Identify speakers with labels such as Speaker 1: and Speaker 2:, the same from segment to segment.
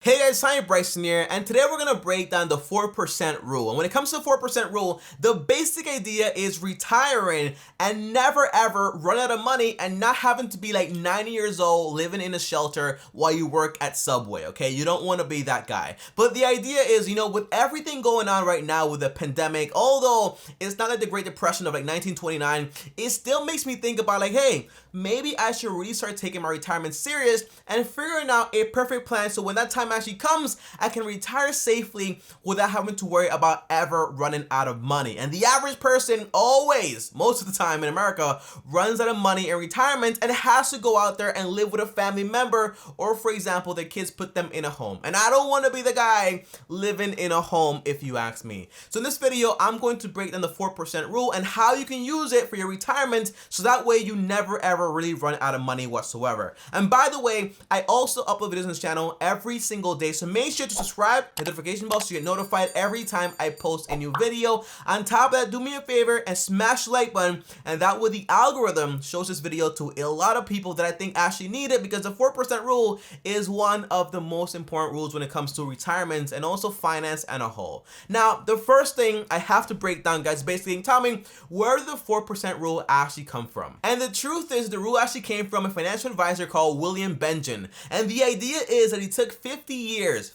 Speaker 1: Hey guys, TommyBryson here, and today we're going to break down the 4% rule. And when it comes to the 4% rule, the basic idea is retiring and never ever run out of money and not having to be like 90 years old living in a shelter while you work at Subway, okay? You don't want to be that guy. But the idea is, with everything going on right now with the pandemic, although it's not like the Great Depression of like 1929, it still makes me think about like, hey, maybe I should really start taking my retirement serious and figuring out a perfect plan so when that time actually comes, I can retire safely without having to worry about ever running out of money. And the average person always, most of the time in America, runs out of money in retirement and has to go out there and live with a family member, or for example, their kids put them in a home. And I don't want to be the guy living in a home, if you ask me. So in this video, I'm going to break down the 4% rule and how you can use it for your retirement so that way you never ever really run out of money whatsoever. And by the way, I also upload videos on this channel every single day, so make sure to subscribe, hit the notification bell so you get notified every time I post a new video. On top of that, do me a favor and smash the like button, and that way the algorithm shows this video to a lot of people that I think actually need it, because the 4% rule is one of the most important rules when it comes to retirement and also finance and a whole. Now, the first thing I have to break down, guys, basically tell me, where did the 4% rule actually come from? And the truth is, the rule actually came from a financial advisor called William Bengen, and the idea is that he took 50 years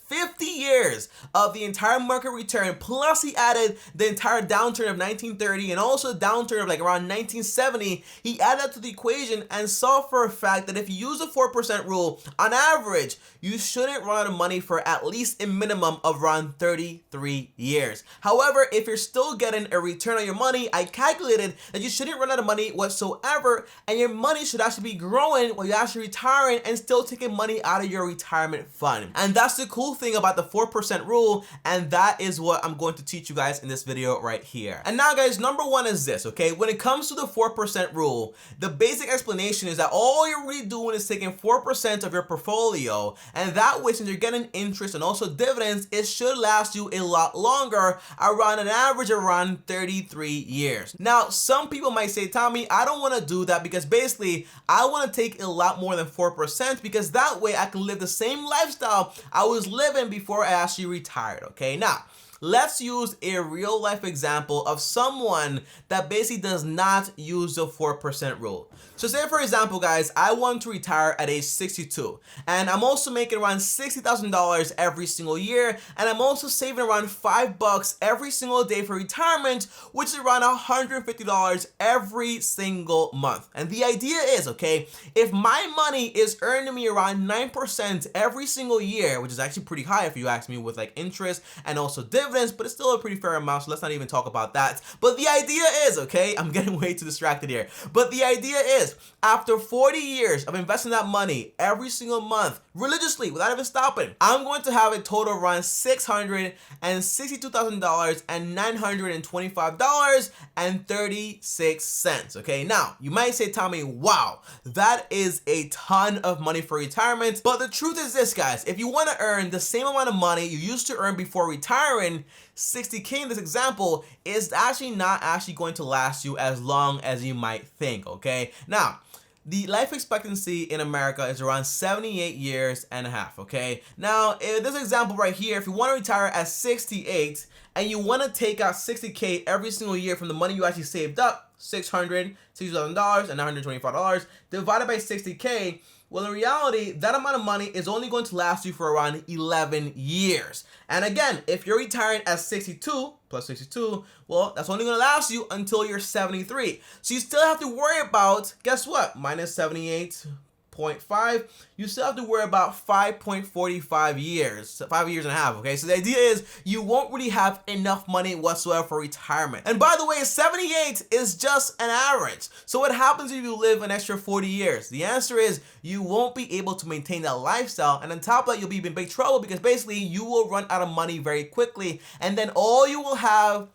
Speaker 1: of the entire market return, plus he added the entire downturn of 1930 and also the downturn of like around 1970. He added that to the equation and saw for a fact that if you use the 4% rule, on average, you shouldn't run out of money for at least a minimum of around 33 years. However, if you're still getting a return on your money, I calculated that you shouldn't run out of money whatsoever, and your money should actually be growing while you're actually retiring and still taking money out of your retirement fund. And that's the cool thing about the 4% rule, and that is what I'm going to teach you guys in this video right here. And now, guys, number one is this, okay? When it comes to the 4% rule, the basic explanation is that all you're really doing is taking 4% of your portfolio, and that way, since you're getting interest and also dividends, it should last you a lot longer, around an average around 33 years. Now, some people might say, Tommy, I don't want to do that because basically I want to take a lot more than 4% because that way I can live the same lifestyle I was living before I actually retired, okay? Now, let's use a real life example of someone that basically does not use the 4% rule. So say for example, guys, I want to retire at age 62, and I'm also making around $60,000 every single year, and I'm also saving around $5 every single day for retirement, which is around $150 every single month. And the idea is, okay, if my money is earning me around 9% every single year, which is actually pretty high if you ask me, with like interest and also dividends, but it's still a pretty fair amount, so let's not even talk about that. But the idea is, okay, I'm getting way too distracted here, but the idea is, after 40 years of investing that money every single month religiously without even stopping, I'm going to have a total around $662,000 and $925.36. Okay, now you might say, Tommy, wow, that is a ton of money for retirement. But the truth is this, guys, if you want to earn the same amount of money you used to earn before retiring, 60K in this example is actually not actually going to last you as long as you might think, okay? Now, the life expectancy in America is around 78 years and a half, okay? Now, in this example right here, if you want to retire at 68 and you want to take out 60K every single year from the money you actually saved up, $660,000 and $925 divided by 60K, well, in reality, that amount of money is only going to last you for around 11 years. And again, if you're retiring at 62 plus 62, well, that's only going to last you until you're 73. So you still have to worry about, guess what, minus 78.5, you still have to worry about 5.45 years, 5 years and a half, okay? So the idea is you won't really have enough money whatsoever for retirement. And by the way, 78 is just an average. So what happens if you live an extra 40 years? The answer is you won't be able to maintain that lifestyle, and on top of that, you'll be in big trouble because basically you will run out of money very quickly, and then all you will have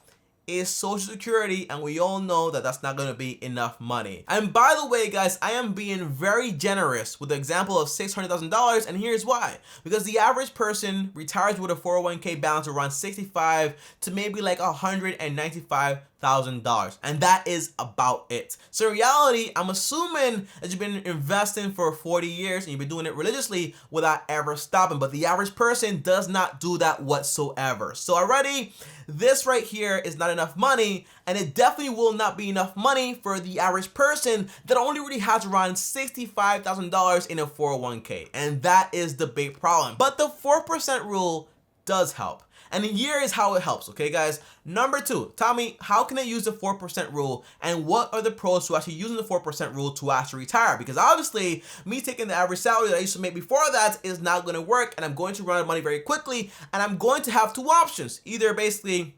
Speaker 1: is Social Security, and we all know that that's not going to be enough money. And by the way, guys, I am being very generous with the example of $600,000, and here's why. Because the average person retires with a 401k balance around 65 to maybe like $195 and that is about it. So in reality, I'm assuming that you've been investing for 40 years and you've been doing it religiously without ever stopping, but the average person does not do that whatsoever. So already, this right here is not enough money, and it definitely will not be enough money for the average person that only really has around $65,000 in a 401k, and that is the big problem. But the 4% rule does help. And here is how it helps, okay guys? Number 2, Tommy, how can I use the 4% rule, and what are the pros to actually using the 4% rule to actually retire? Because obviously, me taking the average salary that I used to make before that is not going to work, and I'm going to run out of money very quickly, and I'm going to have 2 options. Either basically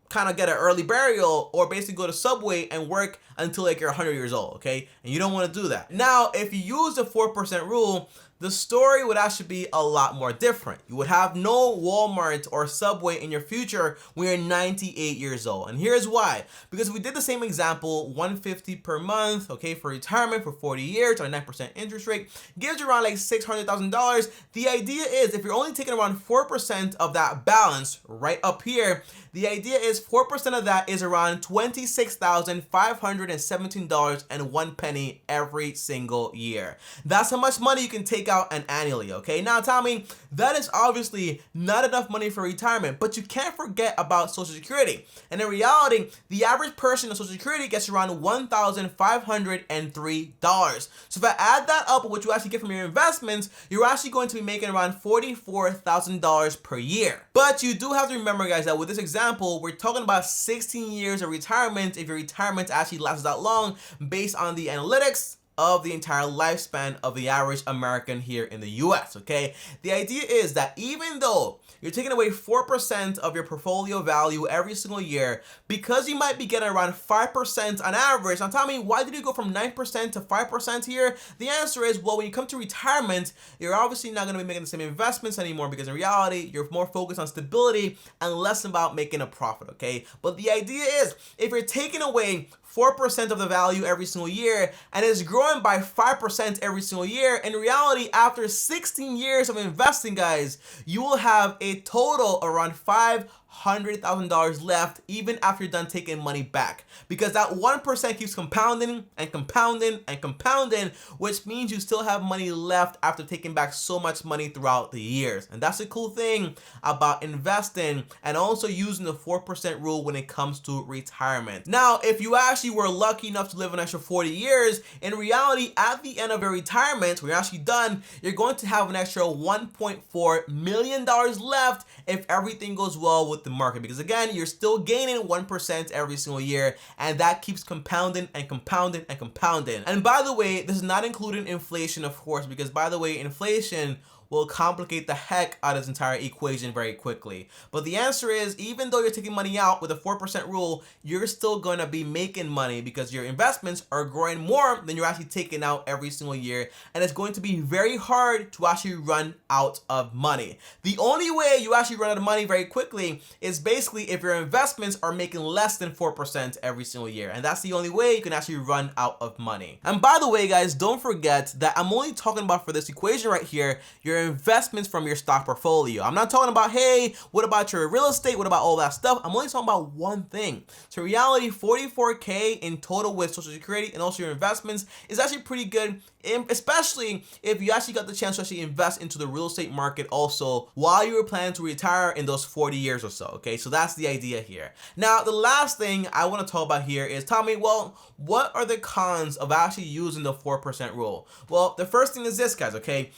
Speaker 1: kind of get an early burial, or basically go to Subway and work until like you're 100 years old, okay? And you don't want to do that. Now, if you use the 4% rule, the story would actually be a lot more different. You would have no Walmart or Subway in your future when you're 98 years old. And here's why. Because if we did the same example, $150 per month, okay, for retirement for 40 years or 9% interest rate, gives you around like $600,000. The idea is if you're only taking around 4% of that balance right up here, the idea is 4% of that is around $26,517.01 every single year. That's how much money you can take out and annually, okay? Now, Tommy, that is obviously not enough money for retirement, but you can't forget about Social Security. And in reality, the average person on Social Security gets around $1,503. So if I add that up with what you actually get from your investments, you're actually going to be making around $44,000 per year. But you do have to remember, guys, that with this example, we're talking about 16 years of retirement if your retirement actually lasts that long based on the analytics of the entire lifespan of the average American here in the US, okay? The idea is that even though you're taking away 4% of your portfolio value every single year, because you might be getting around 5% on average. Now tell me, why did you go from 9% to 5% here? The answer is, well, when you come to retirement, you're obviously not gonna be making the same investments anymore, because in reality, you're more focused on stability and less about making a profit, okay? But the idea is, if you're taking away 4% of the value every single year and it's growing by 5% every single year, in reality, after 16 years of investing, guys, you will have a total around $500,000 left even after you're done taking money back, because that 1% keeps compounding and compounding and compounding, which means you still have money left after taking back so much money throughout the years. And that's the cool thing about investing and also using the 4% rule when it comes to retirement. Now, if you actually were lucky enough to live an extra 40 years, in reality, at the end of your retirement, when you're actually done, you're going to have an extra $1.4 million left if everything goes well with the market, because again, you're still gaining 1% every single year, and that keeps compounding and compounding and compounding. And by the way, this is not including inflation, of course, because by the way, inflation will complicate the heck out of this entire equation very quickly. But the answer is, even though you're taking money out with a 4% rule, you're still going to be making money because your investments are growing more than you're actually taking out every single year, and it's going to be very hard to actually run out of money. The only way you actually run out of money very quickly is basically if your investments are making less than 4% every single year, and that's the only way you can actually run out of money. And by the way, guys, don't forget that I'm only talking about, for this equation right here, your investments from your stock portfolio. I'm not talking about, hey, what about your real estate? What about all that stuff? I'm only talking about one thing. So in reality, 44K in total with Social Security and also your investments is actually pretty good, especially if you actually got the chance to actually invest into the real estate market also while you were planning to retire in those 40 years or so, okay? So that's the idea here. Now, the last thing I want to talk about here is, Tommy, well, what are the cons of actually using the 4% rule? Well, the first thing is this, guys, okay?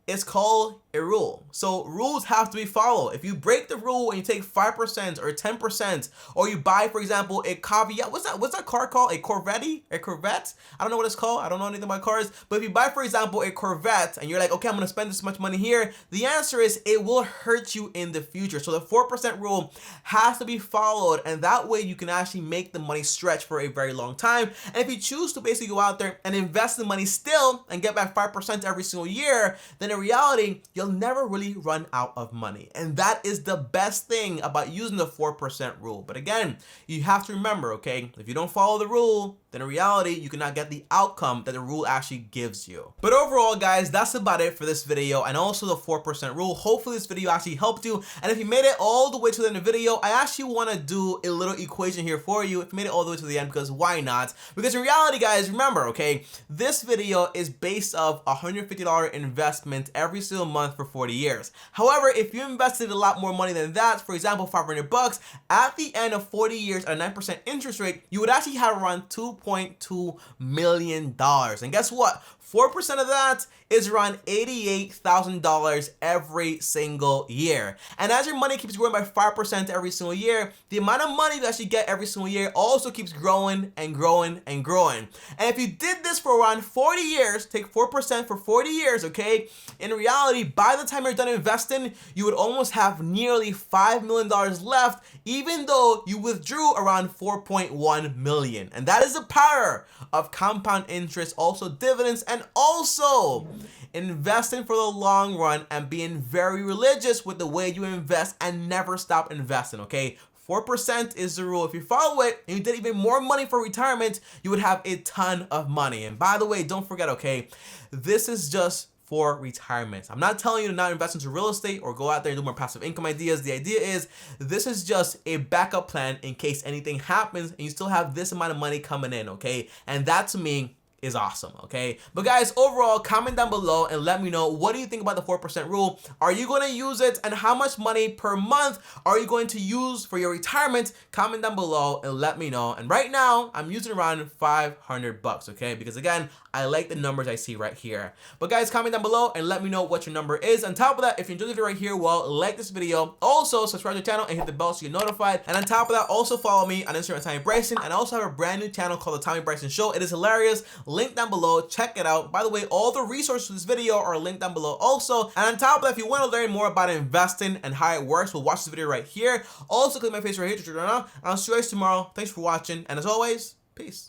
Speaker 1: It's called a rule. So rules have to be followed. If you break the rule and you take 5% or 10%, or you buy, for example, a caveat, what's that car called? A Corvette? A Corvette? I don't know what it's called. I don't know anything about cars. But if you buy, for example, a Corvette and you're like, okay, I'm going to spend this much money here, the answer is it will hurt you in the future. So the 4% rule has to be followed, and that way you can actually make the money stretch for a very long time. And if you choose to basically go out there and invest the money still and get back 5% every single year, then in in reality, you'll never really run out of money. And that is the best thing about using the 4% rule. But again, you have to remember, okay, if you don't follow the rule, then in reality, you cannot get the outcome that the rule actually gives you. But overall, guys, that's about it for this video and also the 4% rule. Hopefully this video actually helped you. And if you made it all the way to the end of the video, I actually want to do a little equation here for you if you made it all the way to the end, because why not? Because in reality, guys, remember, okay, this video is based off a $150 investment every single month for 40 years. However, if you invested a lot more money than that, for example, 500 bucks, at the end of 40 years at a 9% interest rate, you would actually have around $2.2 million. And guess what? 4% of that is around $88,000 every single year. And as your money keeps growing by 5% every single year, the amount of money you actually get every single year also keeps growing and growing and growing. And if you did this for around 40 years, take 4% for 40 years, okay? In reality, by the time you're done investing, you would almost have nearly $5 million left, even though you withdrew around $4.1 million. And that is the power of compound interest, also dividends, and also investing for the long run and being very religious with the way you invest and never stop investing, okay? 4% is the rule. If you follow it and you did even more money for retirement, you would have a ton of money. And by the way, don't forget, okay, this is just for retirement. I'm not telling you to not invest into real estate or go out there and do more passive income ideas. The idea is this is just a backup plan in case anything happens and you still have this amount of money coming in, okay? And that to me is awesome, okay? But guys, overall, comment down below and let me know, what do you think about the 4% rule? Are you going to use it, and how much money per month are you going to use for your retirement? Comment down below and let me know. And right now, I'm using around 500 bucks, okay? Because again, I like the numbers I see right here. But guys, comment down below and let me know what your number is. On top of that, if you enjoyed the video right here, well, like this video. Also, subscribe to the channel and hit the bell so you get notified. And on top of that, also follow me on Instagram at TommyBryson. And I also have a brand new channel called The Tommy Bryson Show. It is hilarious. Link down below. Check it out. By the way, all the resources for this video are linked down below also. And on top of that, if you want to learn more about investing and how it works, well, watch this video right here. Also, click my face right here to turn it on. And I'll see you guys tomorrow. Thanks for watching. And as always, peace.